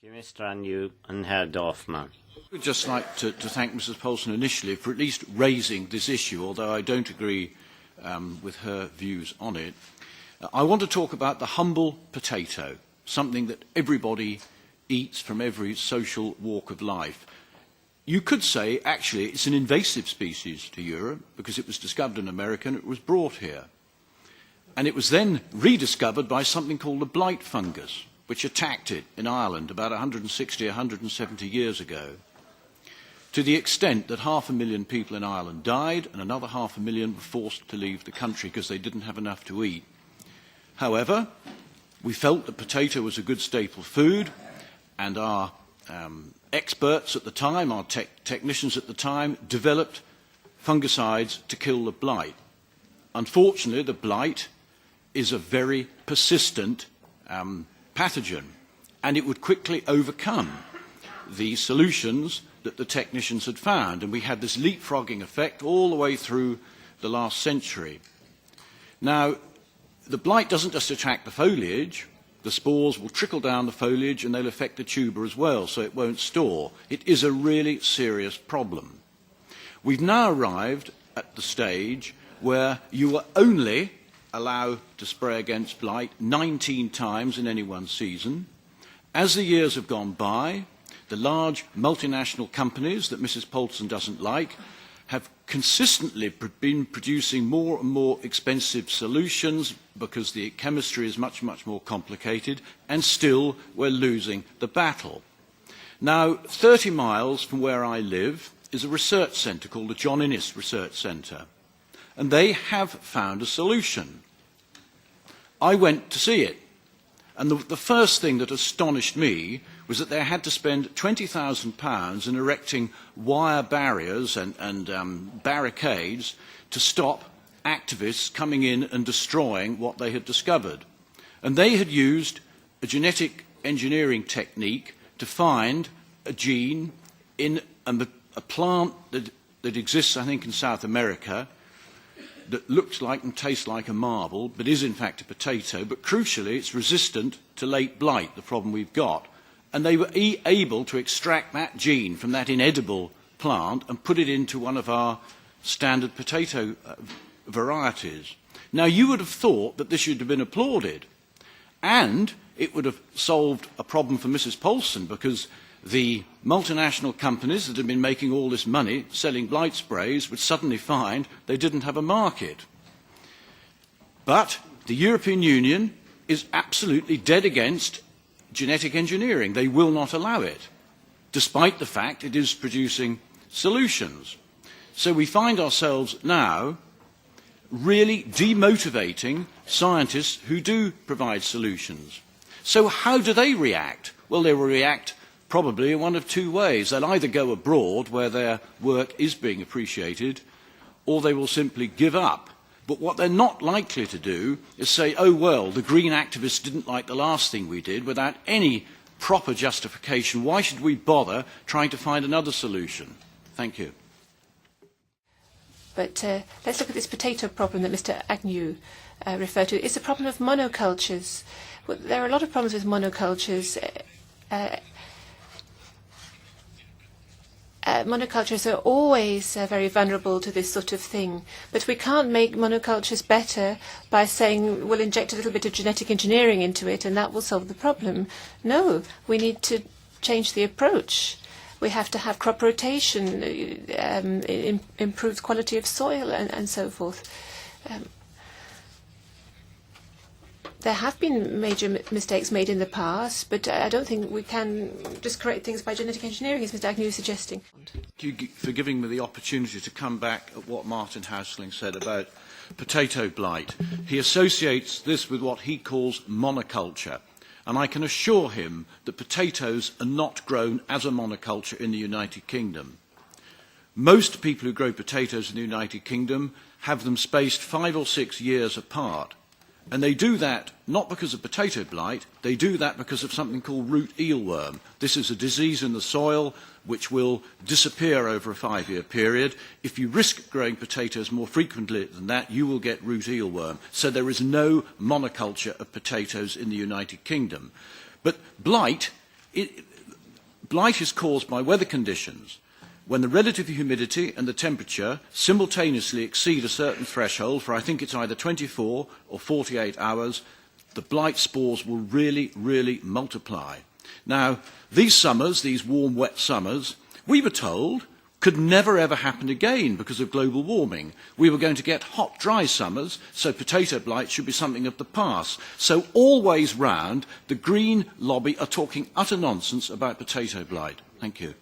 Thank you, Mr. Agnew and Herr Dorfmann. I would just like to thank Mrs. Paulson initially for at least raising this issue, although I don't agree with her views on it. I want to talk about the humble potato, something that everybody eats from every social walk of life. You could say, actually, it's an invasive species to Europe because it was discovered in America and it was brought here. And it was then rediscovered by something called the blight fungus, which attacked it in Ireland about 160, 170 years ago, to the extent that 500,000 people in Ireland died and another 500,000 were forced to leave the country because they didn't have enough to eat. However, we felt that potato was a good staple food, and our experts at the time, our technicians at the time, developed fungicides to kill the blight. Unfortunately, the blight is a very persistent pathogen, and it would quickly overcome the solutions that the technicians had found, and we had this leapfrogging effect all the way through the last century. Now, the blight doesn't just attack the foliage. The spores will trickle down the foliage and they'll affect the tuber as well, so it won't store. It is a really serious problem. We've now arrived at the stage where you are only allowed to spray against blight 19 times in any one season. As the years have gone by, the large multinational companies that Mrs. Paulson doesn't like have consistently been producing more and more expensive solutions because the chemistry is much, much more complicated, and still we're losing the battle. Now, 30 miles from where I live is a research centre called the John Innes Research Centre, and they have found a solution. I went to see it, and the first thing that astonished me was that they had to spend £20,000 in erecting wire barriers and barricades to stop activists coming in and destroying what they had discovered. And they had used a genetic engineering technique to find a gene in a plant that exists, I think, in South America, that looks like and tastes like a marble, but is in fact a potato, but crucially it's resistant to late blight, the problem we've got. And they were able to extract that gene from that inedible plant and put it into one of our standard potato varieties. Now, you would have thought that this should have been applauded, and it would have solved a problem for Mrs. Paulson, because the multinational companies that had been making all this money selling blight sprays would suddenly find they didn't have a market. But the European Union is absolutely dead against genetic engineering. They will not allow it, despite the fact it is producing solutions. So we find ourselves now really demotivating scientists who do provide solutions. So how do they react? Well, they will react probably in one of two ways. They'll either go abroad, where their work is being appreciated, or they will simply give up. But what they're not likely to do is say, oh, well, the green activists didn't like the last thing we did, without any proper justification. Why should we bother trying to find another solution? Thank you. But let's look at this potato problem that Mr. Agnew referred to. It's a problem of monocultures. Well, there are a lot of problems with monocultures. Monocultures are always very vulnerable to this sort of thing, but we can't make monocultures better by saying we'll inject a little bit of genetic engineering into it and that will solve the problem. No, we need to change the approach. We have to have crop rotation, improved quality of soil and so forth. There have been major mistakes made in the past, but I don't think we can just correct things by genetic engineering, as Mr. Agnew is suggesting. Thank you for giving me the opportunity to come back at what Martin HÄUSLING said about potato blight. He associates this with what he calls monoculture, and I can assure him that potatoes are not grown as a monoculture in the United Kingdom. Most people who grow potatoes in the United Kingdom have them spaced 5 or 6 years apart. And they do that not because of potato blight, they do that because of something called root eelworm. This is a disease in the soil which will disappear over a 5-year period. If you risk growing potatoes more frequently than that, you will get root eelworm. So there is no monoculture of potatoes in the United Kingdom. But blight Blight is caused by weather conditions. When the relative humidity and the temperature simultaneously exceed a certain threshold for, I think it's either 24 or 48 hours, the blight spores will really, really multiply. Now, these summers, these warm, wet summers, we were told could never ever happen again because of global warming. We were going to get hot, dry summers, so potato blight should be something of the past. So always round, the Green lobby are talking utter nonsense about potato blight. Thank you.